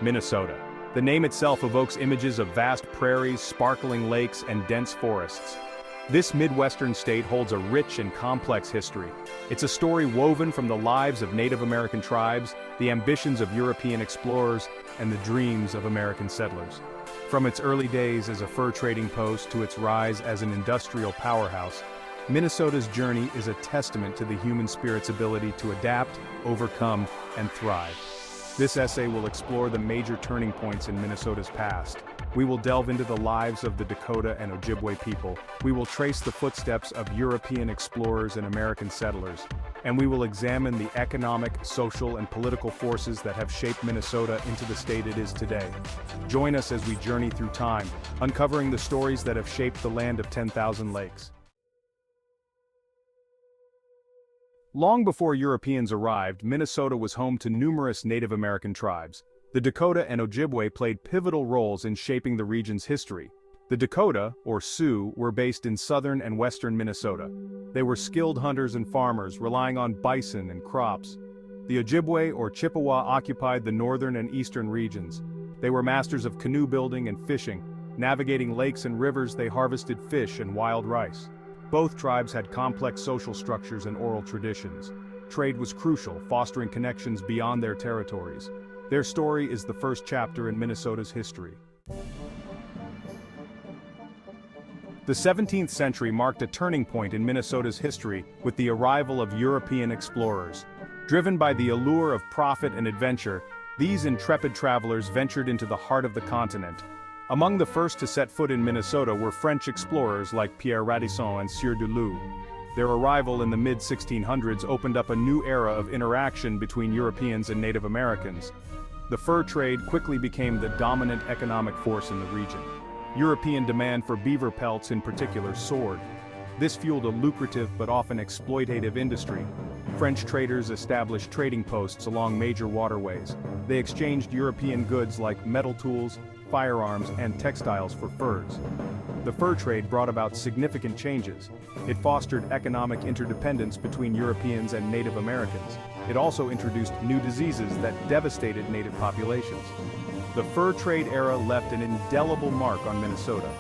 Minnesota. The name itself evokes images of vast prairies, sparkling lakes, and dense forests. This Midwestern state holds a rich and complex history. It's a story woven from the lives of Native American tribes, the ambitions of European explorers, and the dreams of American settlers. From its early days as a fur trading post to its rise as an industrial powerhouse, Minnesota's journey is a testament to the human spirit's ability to adapt, overcome, and thrive. This essay will explore the major turning points in Minnesota's past. We will delve into the lives of the Dakota and Ojibwe people. We will trace the footsteps of European explorers and American settlers. And we will examine the economic, social, and political forces that have shaped Minnesota into the state it is today. Join us as we journey through time, uncovering the stories that have shaped the land of 10,000 lakes. Long before Europeans arrived, Minnesota was home to numerous Native American tribes. The Dakota and Ojibwe played pivotal roles in shaping the region's history. The Dakota, or Sioux, were based in southern and western Minnesota. They were skilled hunters and farmers, relying on bison and crops. The Ojibwe, or Chippewa, occupied the northern and eastern regions. They were masters of canoe building and fishing. Navigating lakes and rivers, they harvested fish and wild rice. Both tribes had complex social structures and oral traditions. Trade was crucial, fostering connections beyond their territories. Their story is the first chapter in Minnesota's history. The 17th century marked a turning point in Minnesota's history with the arrival of European explorers. Driven by the allure of profit and adventure, these intrepid travelers ventured into the heart of the continent. Among the first to set foot in Minnesota were French explorers like Pierre Radisson and Sieur de Loup. Their arrival in the mid-1600s opened up a new era of interaction between Europeans and Native Americans. The fur trade quickly became the dominant economic force in the region. European demand for beaver pelts in particular soared. This fueled a lucrative but often exploitative industry. French traders established trading posts along major waterways. They exchanged European goods like metal tools, firearms, and textiles for furs. The fur trade brought about significant changes. It fostered economic interdependence between Europeans and Native Americans. It also introduced new diseases that devastated native populations. The fur trade era left an indelible mark on Minnesota.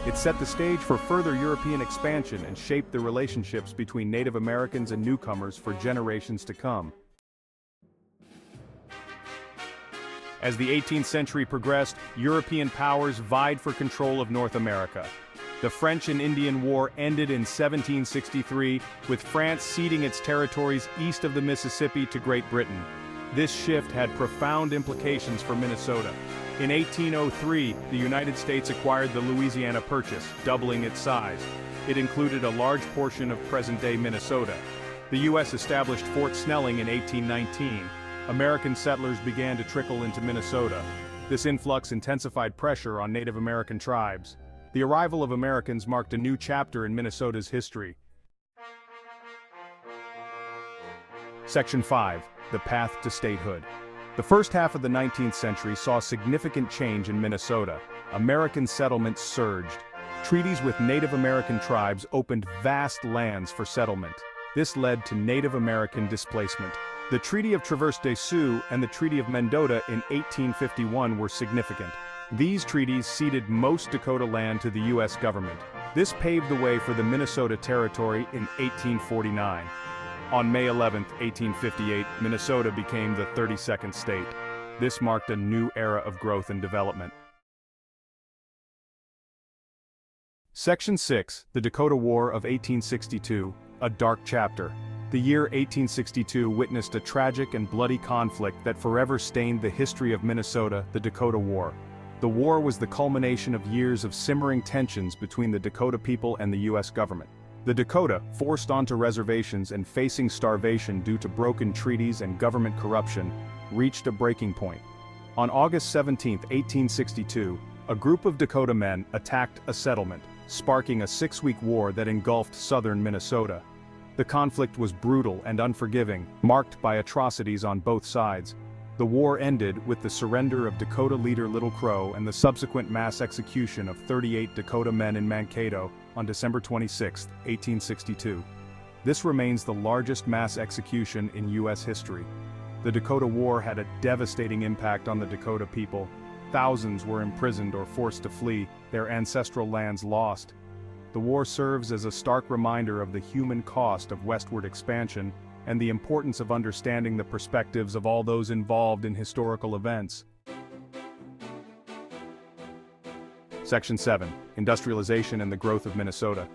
It set the stage for further European expansion and shaped the relationships between Native Americans and newcomers for generations to come. As the 18th century progressed, European powers vied for control of North America. The French and Indian War ended in 1763, with France ceding its territories east of the Mississippi to Great Britain. This shift had profound implications for Minnesota. In 1803, the United States acquired the Louisiana Purchase, doubling its size. It included a large portion of present-day Minnesota. The U.S. established Fort Snelling in 1819. American settlers began to trickle into Minnesota. This influx intensified pressure on Native American tribes. The arrival of Americans marked a new chapter in Minnesota's history. Section 5. The Path to Statehood. The first half of the 19th century saw significant change in Minnesota. American settlements surged. Treaties with Native American tribes opened vast lands for settlement. This led to Native American displacement. The Treaty of Traverse des Sioux and the Treaty of Mendota in 1851 were significant. These treaties ceded most Dakota land to the U.S. government. This paved the way for the Minnesota Territory in 1849. On May 11, 1858, Minnesota became the 32nd state. This marked a new era of growth and development. Section 6. The Dakota War of 1862, a dark chapter. The year 1862 witnessed a tragic and bloody conflict that forever stained the history of Minnesota, the Dakota War. The war was the culmination of years of simmering tensions between the Dakota people and the U.S. government. The Dakota, forced onto reservations and facing starvation due to broken treaties and government corruption, reached a breaking point. On August 17, 1862, a group of Dakota men attacked a settlement, sparking a 6-week war that engulfed southern Minnesota. The conflict was brutal and unforgiving, marked by atrocities on both sides. The war ended with the surrender of Dakota leader Little Crow and the subsequent mass execution of 38 Dakota men in Mankato on December 26, 1862. This remains the largest mass execution in U.S. history. The Dakota War had a devastating impact on the Dakota people. Thousands were imprisoned or forced to flee, their ancestral lands lost. The war serves as a stark reminder of the human cost of westward expansion and the importance of understanding the perspectives of all those involved in historical events. Section 7. Industrialization and the growth of Minnesota.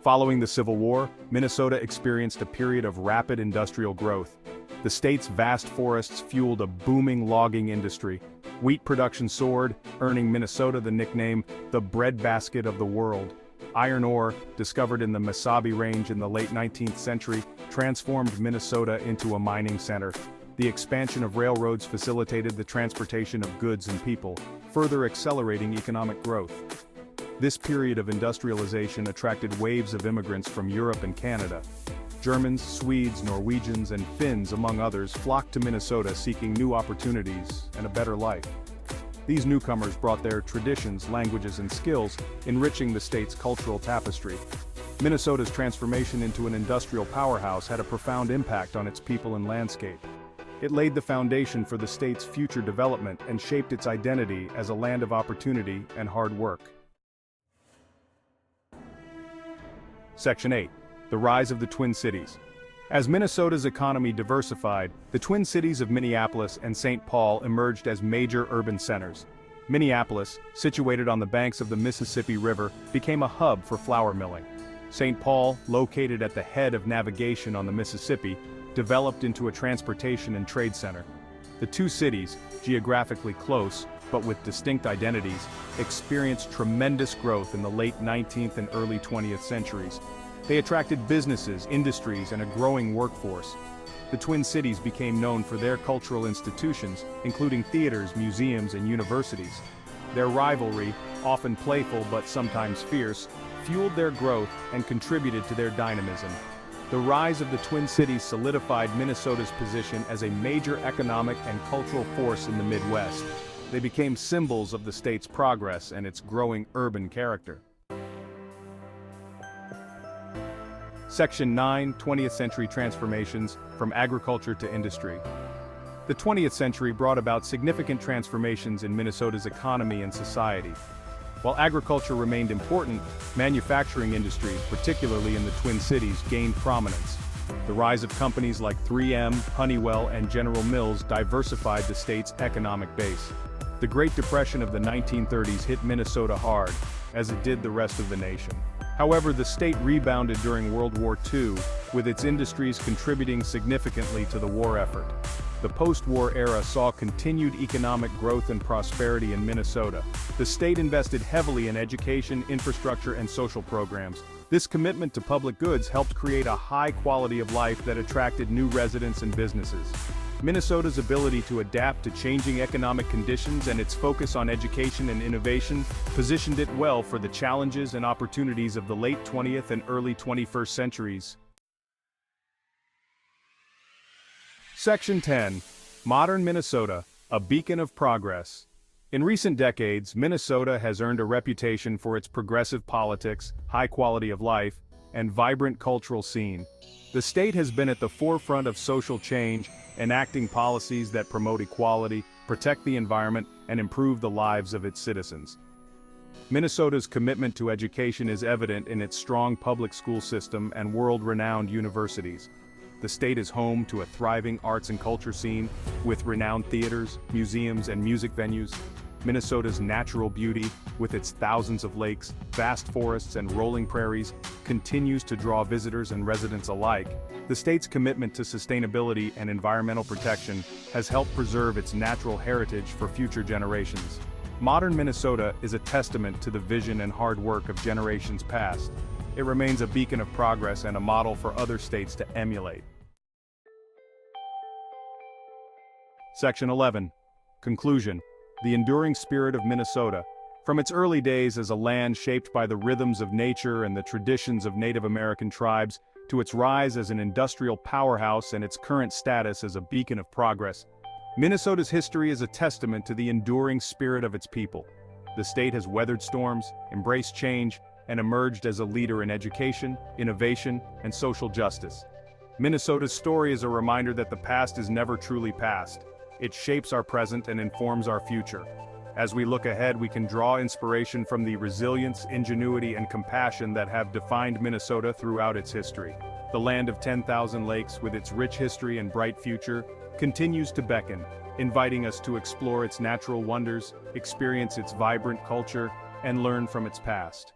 Following the Civil War, Minnesota experienced a period of rapid industrial growth. The state's vast forests fueled a booming logging industry. Wheat production soared, earning Minnesota the nickname, the breadbasket of the world. Iron ore, discovered in the Mesabi Range in the late 19th century, transformed Minnesota into a mining center. The expansion of railroads facilitated the transportation of goods and people, further accelerating economic growth. This period of industrialization attracted waves of immigrants from Europe and Canada. Germans, Swedes, Norwegians, and Finns, among others, flocked to Minnesota seeking new opportunities and a better life. These newcomers brought their traditions, languages, and skills, enriching the state's cultural tapestry. Minnesota's transformation into an industrial powerhouse had a profound impact on its people and landscape. It laid the foundation for the state's future development and shaped its identity as a land of opportunity and hard work. Section 8. The rise of the Twin Cities. As Minnesota's economy diversified, the Twin Cities of Minneapolis and St. Paul emerged as major urban centers. Minneapolis, situated on the banks of the Mississippi River, became a hub for flour milling. St. Paul, located at the head of navigation on the Mississippi, developed into a transportation and trade center. The two cities, geographically close, but with distinct identities, experienced tremendous growth in the late 19th and early 20th centuries. They attracted businesses, industries, and a growing workforce. The Twin Cities became known for their cultural institutions, including theaters, museums, and universities. Their rivalry, often playful but sometimes fierce, fueled their growth and contributed to their dynamism. The rise of the Twin Cities solidified Minnesota's position as a major economic and cultural force in the Midwest. They became symbols of the state's progress and its growing urban character. Section 9. 20th Century Transformations from Agriculture to Industry. The 20th century brought about significant transformations in Minnesota's economy and society. While agriculture remained important, manufacturing industries, particularly in the Twin Cities, gained prominence. The rise of companies like 3M, Honeywell, and General Mills diversified the state's economic base. The Great Depression of the 1930s hit Minnesota hard, as it did the rest of the nation. However, the state rebounded during World War II, with its industries contributing significantly to the war effort. The post-war era saw continued economic growth and prosperity in Minnesota. The state invested heavily in education, infrastructure, and social programs. This commitment to public goods helped create a high quality of life that attracted new residents and businesses. Minnesota's ability to adapt to changing economic conditions and its focus on education and innovation positioned it well for the challenges and opportunities of the late 20th and early 21st centuries. Section 10. Modern Minnesota, a beacon of progress. In recent decades, Minnesota has earned a reputation for its progressive politics, high quality of life, and vibrant cultural scene. The state has been at the forefront of social change, enacting policies that promote equality, protect the environment, and improve the lives of its citizens. Minnesota's commitment to education is evident in its strong public school system and world-renowned universities. The state is home to a thriving arts and culture scene, with renowned theaters, museums, and music venues. Minnesota's natural beauty, with its thousands of lakes, vast forests, and rolling prairies, continues to draw visitors and residents alike. The state's commitment to sustainability and environmental protection has helped preserve its natural heritage for future generations. Modern Minnesota is a testament to the vision and hard work of generations past. It remains a beacon of progress and a model for other states to emulate. Section 11. Conclusion. The enduring spirit of Minnesota. From its early days as a land shaped by the rhythms of nature and the traditions of Native American tribes, to its rise as an industrial powerhouse and its current status as a beacon of progress, Minnesota's history is a testament to the enduring spirit of its people. The state has weathered storms, embraced change, and emerged as a leader in education, innovation, and social justice. Minnesota's story is a reminder that the past is never truly past. It shapes our present and informs our future. As we look ahead, we can draw inspiration from the resilience, ingenuity, and compassion that have defined Minnesota throughout its history. The land of 10,000 lakes, with its rich history and bright future, continues to beckon, inviting us to explore its natural wonders, experience its vibrant culture, and learn from its past.